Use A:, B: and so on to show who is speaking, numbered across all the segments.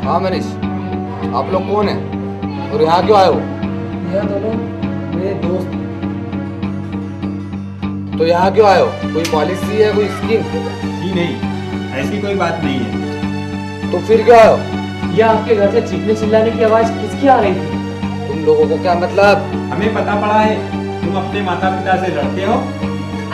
A: हाँ मनीष, आप लोग कौन हैं और यहाँ क्यों आए हो?
B: यह दोनों मेरे दोस्त।
A: तो यहाँ क्यों आए हो? कोई पॉलिसी है, कोई स्कीम?
C: जी नहीं, ऐसी कोई बात नहीं है।
A: तो फिर क्यों आए हो?
B: यह आपके घर से चीखने चिल्लाने की आवाज किसकी आ रही थी?
A: तुम लोगों को क्या मतलब?
C: हमें पता पड़ा है तुम अपने माता पिता से लड़ते हो।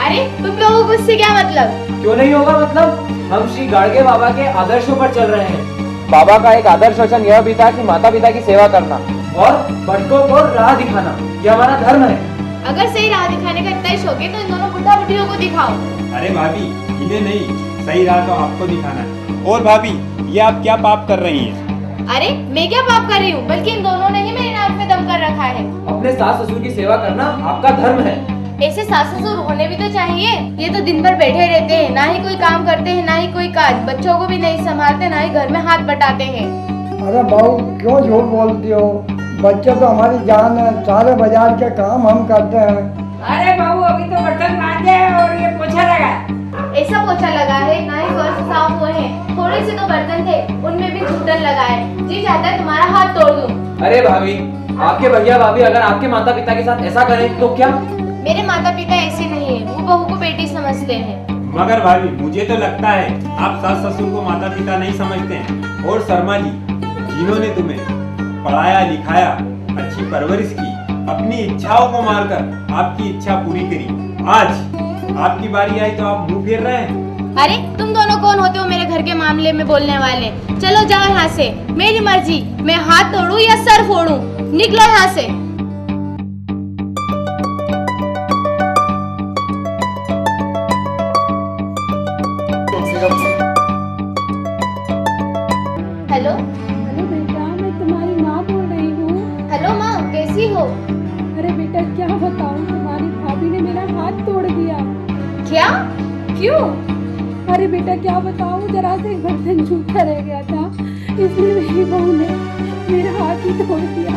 D: अरे तुम लोगों को इससे क्या मतलब?
B: क्यों नहीं होगा मतलब? हम श्री गाड़गे बाबा के आदर्शों पर चल रहे हैं। बाबा का एक आदर्श वचन यह भी था कि माता पिता की सेवा करना और भटकों को राह दिखाना, यह हमारा धर्म है।
D: अगर सही राह दिखाने का इतना ही शौक है तो इन दोनों बुढ़ा बुढ़ियों को दिखाओ।
C: अरे भाभी, इन्हें नहीं, सही राह तो आपको दिखाना है। और भाभी, ये आप क्या पाप कर रही हैं?
D: अरे मैं क्या पाप कर रही हूँ, बल्कि इन दोनों ने ही मेरे नाक में दम कर रखा है।
B: अपने सास ससुर की सेवा करना आपका धर्म है।
D: ऐसे सास ससुर होने भी तो चाहिए। ये तो दिन भर बैठे रहते हैं, ना ही कोई काम करते हैं, ना ही कोई काज, बच्चों को भी नहीं संभालते, ना ही घर में हाथ बटाते हैं।
E: अरे बहू, क्यों झूठ बोलती हो? बच्चे तो हमारी जान है, सारे बाजार के काम हम करते हैं।
F: अरे बहू, अभी तो बर्तन मांजे और ये पोछा लगा।
D: ऐसा पोछा लगा है, ना ही फर्श साफ हुए हैं, थोड़े से तो बर्तन थे, उनमें भी चूटन लगा है। जी चाहता है तुम्हारा हाथ तोड़ दूं।
B: अरे भाभी, आपके भैया भाभी अगर आपके माता पिता के साथ ऐसा करें तो क्या?
D: मेरे माता पिता ऐसे नहीं है, वो बहू को बेटी समझते हैं।
C: मगर भाभी, मुझे तो लगता है आप सास ससुर को माता पिता नहीं समझते हैं। और शर्मा जी, जिन्होंने तुम्हें पढ़ाया लिखाया, अच्छी परवरिश की, अपनी इच्छाओं को मारकर आपकी इच्छा पूरी करी, आज आपकी बारी आई तो आप मुंह फेर रहे हैं।
D: अरे तुम दोनों कौन होते हो मेरे घर के मामले में बोलने वाले? चलो जाओ यहाँ से, मेरी मर्जी, मैं हाथ तोड़ूं या सर फोड़ूं, निकलो यहाँ से। हेलो
G: हेलो बेटा, मैं तुम्हारी माँ बोल रही हूँ।
D: हेलो माँ, कैसी हो?
G: अरे बेटा, क्या बताऊँ, तुम्हारी भाभी ने मेरा हाथ तोड़ दिया।
D: क्या? क्यों?
G: अरे बेटा, क्या बताऊँ, जरा से एक बर्तन झूठा रह गया था, इसलिए मेरी बहू ने मेरा हाथ ही तोड़ दिया।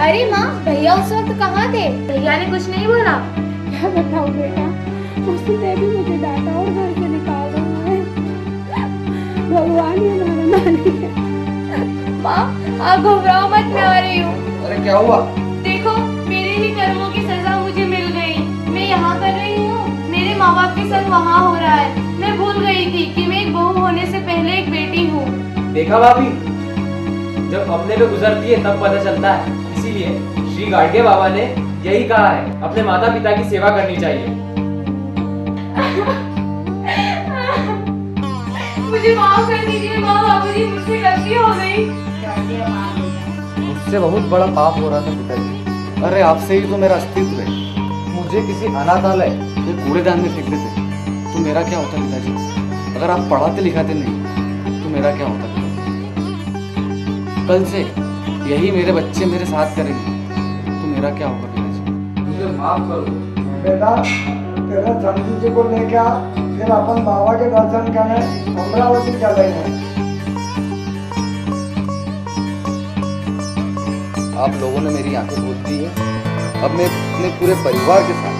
D: अरे माँ, भैया उस वक्त कहाँ थे? भैया ने कुछ नहीं बोला?
G: क्या बताऊँ बेटा, उसने भी मुझे डांटा और घर से निकाल रहा है। भगवान ही हमारा मालिक है।
D: माँ, आप घबराओ मत, मैं आ रही हूँ।
A: अरे क्या हुआ?
D: देखो, मेरे ही कर्मों की सजा मुझे मिल गई। मैं यहाँ कर रही हूँ, मेरे माँ बाप के संग वहाँ हो रहा है। मैं भूल गई थी कि मैं एक बहू होने से पहले एक बेटी हूँ।
B: देखा भाभी, जब अपने पे गुजरती है तब पता चलता है। इसीलिए श्री गाड़गे बाबा ने यही कहा है, अपने माता पिता की सेवा करनी चाहिए।
D: मुझे माफ कर दीजिए माँ, बाबूजी, मुझसे गलती हो गई।
A: मुझसे बहुत बड़ा पाप हो रहा था पिताजी। अरे आपसे ही तो मेरा अस्तित्व है। मुझे किसी अनाथालय या कूड़ेदान में फेंक देते तो मेरा क्या होता पिताजी? अगर आप पढ़ाते लिखाते नहीं तो मेरा क्या होता पिताजी? कल से यही मेरे बच्चे मेरे साथ करेंगे तो मेरा क्या होगा पिताजी? मुझे माफ कर दो।
E: बेटा, तेरे संजू जी को लेके आ, फिर अपन बाबा के दर्शन करने अमरावती चलेंगे।
A: आप लोगों ने मेरी आंखें खोल दी है। अब मैं अपने पूरे परिवार के साथ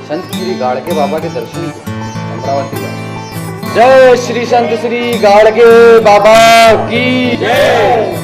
A: संत श्री गाड़गे बाबा के दर्शन को अमरावती जाऊंगा। जय श्री संत श्री गाड़गे बाबा की जय।